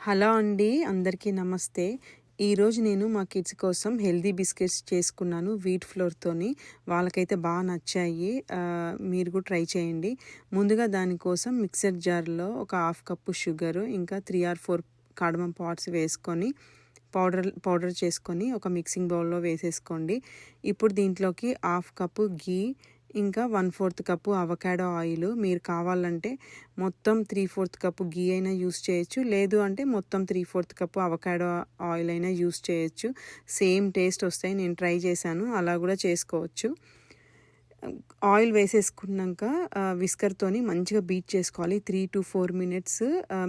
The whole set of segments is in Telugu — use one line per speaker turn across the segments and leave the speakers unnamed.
హలో అండి, అందరికీ నమస్తే. ఈరోజు నేను మా కిడ్స్ కోసం హెల్తీ బిస్కెట్స్ చేసుకున్నాను వీట్ ఫ్లోర్తోని. వాళ్ళకైతే బాగా నచ్చాయి. మీరు కూడా ట్రై చేయండి. ముందుగా దానికోసం మిక్సర్ జార్లో ఒక హాఫ్ కప్పు షుగరు, ఇంకా 3 or 4 కార్డమమ్ పాడ్స్ వేసుకొని పౌడర్ చేసుకొని ఒక మిక్సింగ్ బౌల్లో వేసేసుకోండి. ఇప్పుడు దీంట్లోకి హాఫ్ కప్పు గీ, ఇంకా 1/4 కప్పు అవకాడో ఆయిల్. మీరు కావాలంటే మొత్తం 3/4 కప్పు గీ అయినా యూస్ చేయొచ్చు, లేదు అంటే మొత్తం 3/4 కప్పు అవకాడో ఆయిల్ అయినా యూస్ చేయొచ్చు. సేమ్ టేస్ట్ వస్తాయి. నేను ట్రై చేశాను, అలా కూడా చేసుకోవచ్చు. ఆయిల్ వేసేసుకున్నాక విస్కర్తోని మంచిగా బీట్ చేసుకోవాలి. 3 to 4 minutes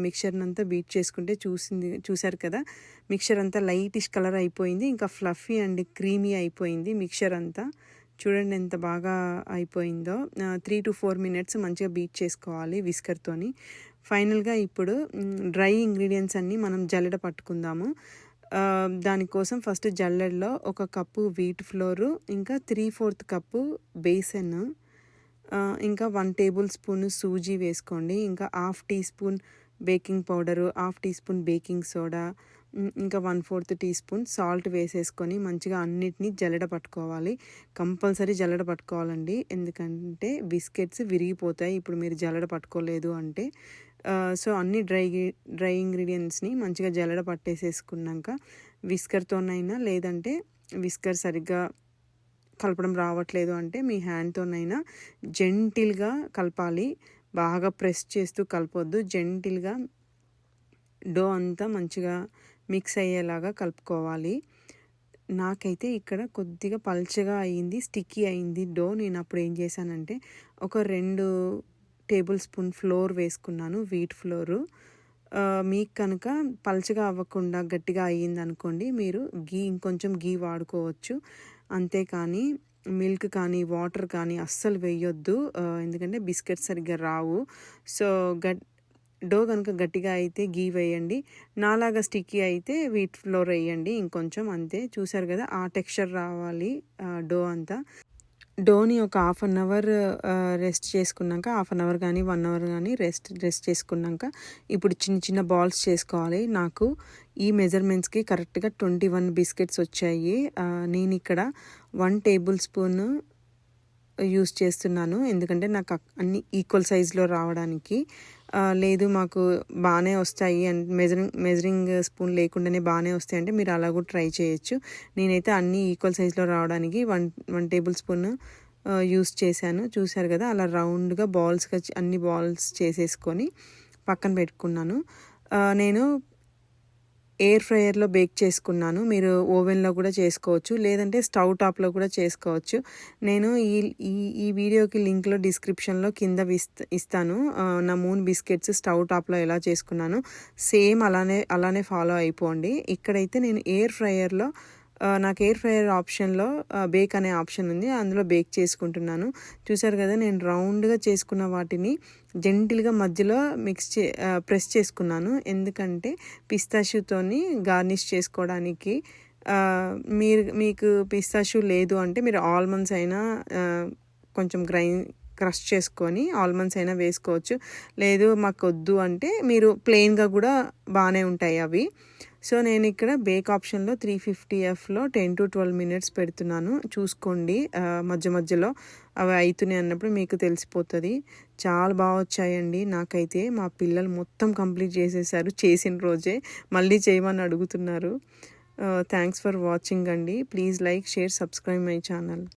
మిక్చర్ని అంతా బీట్ చేసుకుంటే చూసారు కదా, మిక్చర్ అంతా లైటిష్ కలర్ అయిపోయింది. ఇంకా ఫ్లఫీ అండ్ క్రీమీ అయిపోయింది మిక్చర్ అంతా. చూడండి ఎంత బాగా అయిపోయిందో. 3 to 4 minutes మంచిగా బీట్ చేసుకోవాలి విస్కర్తోని. ఫైనల్గా ఇప్పుడు డ్రై ఇంగ్రీడియంట్స్ అన్నీ మనం జల్లెడ పట్టుకుందాము. దానికోసం ఫస్ట్ జల్లెడలో 1 కప్పు వీట్ ఫ్లోరు, ఇంకా 3/4 కప్పు బేసన్, ఇంకా 1 tablespoon సూజీ వేసుకోండి. ఇంకా 1/2 teaspoon baking powder, 1/2 teaspoon baking soda, ఇంకా 1/4 teaspoon సాల్ట్ వేసేసుకొని మంచిగా అన్నిటినీ జల్లెడ పట్టుకోవాలి. కంపల్సరీ జల్లెడ పట్టుకోవాలండి, ఎందుకంటే బిస్కెట్స్ విరిగిపోతాయి ఇప్పుడు మీరు జల్లెడ పట్టుకోలేదు అంటే. సో అన్ని డ్రై ఇంగ్రీడియంట్స్ని మంచిగా జల్లెడ పట్టేసేసుకున్నాక విస్కర్తోనైనా, లేదంటే విస్కర్ సరిగ్గా కలపడం రావట్లేదు అంటే మీ హ్యాండ్తోనైనా జెంటిల్గా కలపాలి. బాగా ప్రెస్ చేస్తూ కలపొద్దు, జెంటిల్గా డో అంతా మంచిగా మిక్స్ అయ్యేలాగా కలుపుకోవాలి. నాకైతే ఇక్కడ కొద్దిగా పల్చగా అయ్యింది, స్టిక్కీ అయింది డో. నేను అప్పుడు ఏం చేశానంటే ఒక 2 tablespoon ఫ్లోర్ వేసుకున్నాను, వీట్ ఫ్లోరు. మీకు కనుక పల్చగా అవ్వకుండా గట్టిగా అయ్యింది అనుకోండి, మీరు ఇంకొంచెం గీ వాడుకోవచ్చు. అంతేకాని మిల్క్ కానీ వాటర్ కానీ అస్సలు వేయొద్దు, ఎందుకంటే బిస్కెట్స్ సరిగ్గా రావు. సో డో కనుక గట్టిగా అయితే గీ వేయండి, నాలాగా స్టిక్కీ అయితే వీట్ ఫ్లోర్ వేయండి ఇంకొంచెం, అంతే. చూసారు కదా, ఆ టెక్స్చర్ రావాలి డో అంతా. డోని ఒక 1/2 hour రెస్ట్ చేసుకున్నాక, 1/2 hour కానీ 1 hour కానీ రెస్ట్ చేసుకున్నాక ఇప్పుడు చిన్న చిన్న బాల్స్ చేసుకోవాలి. నాకు ఈ మెజర్మెంట్స్కి కరెక్ట్గా 21 బిస్కెట్స్ వచ్చాయి. నేను ఇక్కడ 1 tablespoon యూస్ చేస్తున్నాను, ఎందుకంటే నాకు అన్ని ఈక్వల్ సైజులో రావడానికి. లేదు మాకు బాగానే వస్తాయి అండ్ మెజరింగ్ స్పూన్ లేకుండానే బాగానే వస్తాయి అంటే మీరు అలా కూడా ట్రై చేయొచ్చు. నేనైతే అన్నీ ఈక్వల్ సైజులో రావడానికి 1 tablespoon యూస్ చేశాను. చూసారు కదా, అలా రౌండ్గా బాల్స్గా అన్ని బాల్స్ చేసేసుకొని పక్కన పెట్టుకున్నాను. నేను ఎయిర్ ఫ్రైయర్లో బేక్ చేసుకున్నాను. మీరు ఓవెన్లో కూడా చేసుకోవచ్చు, లేదంటే స్టవ్ టాప్లో కూడా చేసుకోవచ్చు. నేను ఈ వీడియోకి లింక్లో డిస్క్రిప్షన్లో కింద ఇస్తాను నా మూన్ బిస్కెట్స్ స్టవ్ టాప్లో ఎలా చేసుకున్నాను. సేమ్ అలానే ఫాలో అయిపోండి. ఇక్కడైతే నేను ఎయిర్ ఫ్రైయర్లో, నాకు ఎయిర్ ఫ్రైయర్ ఆప్షన్లో బేక్ అనే ఆప్షన్ ఉంది, అందులో బేక్ చేసుకుంటున్నాను. చూసారు కదా, నేను రౌండ్గా చేసుకున్న వాటిని జెంటిల్గా మధ్యలో ప్రెస్ చేసుకున్నాను, ఎందుకంటే పిస్తాష్యూతోని గార్నిష్ చేసుకోవడానికి. మీకు పిస్తాష్యూ లేదు అంటే మీరు ఆల్మండ్స్ అయినా కొంచెం క్రష్ చేసుకొని ఆల్మండ్స్ అయినా వేసుకోవచ్చు, లేదు మాకు వద్దు అంటే మీరు ప్లెయిన్గా కూడా బాగానే ఉంటాయి అవి. సో నేను ఇక్కడ బేక్ ఆప్షన్లో 350Fలో 10 to 12 minutes పెడుతున్నాను. చూసుకోండి, మధ్యలో అవి అవుతున్నాయి అన్నప్పుడు మీకు తెలిసిపోతుంది. చాలా బాగా వచ్చాయండి. నాకైతే మా పిల్లలు మొత్తం కంప్లీట్ చేసేసారు, చేసిన రోజే మళ్ళీ చేయమని అడుగుతున్నారు. థ్యాంక్స్ ఫర్ వాచింగ్ అండి. Please like, share, subscribe my channel.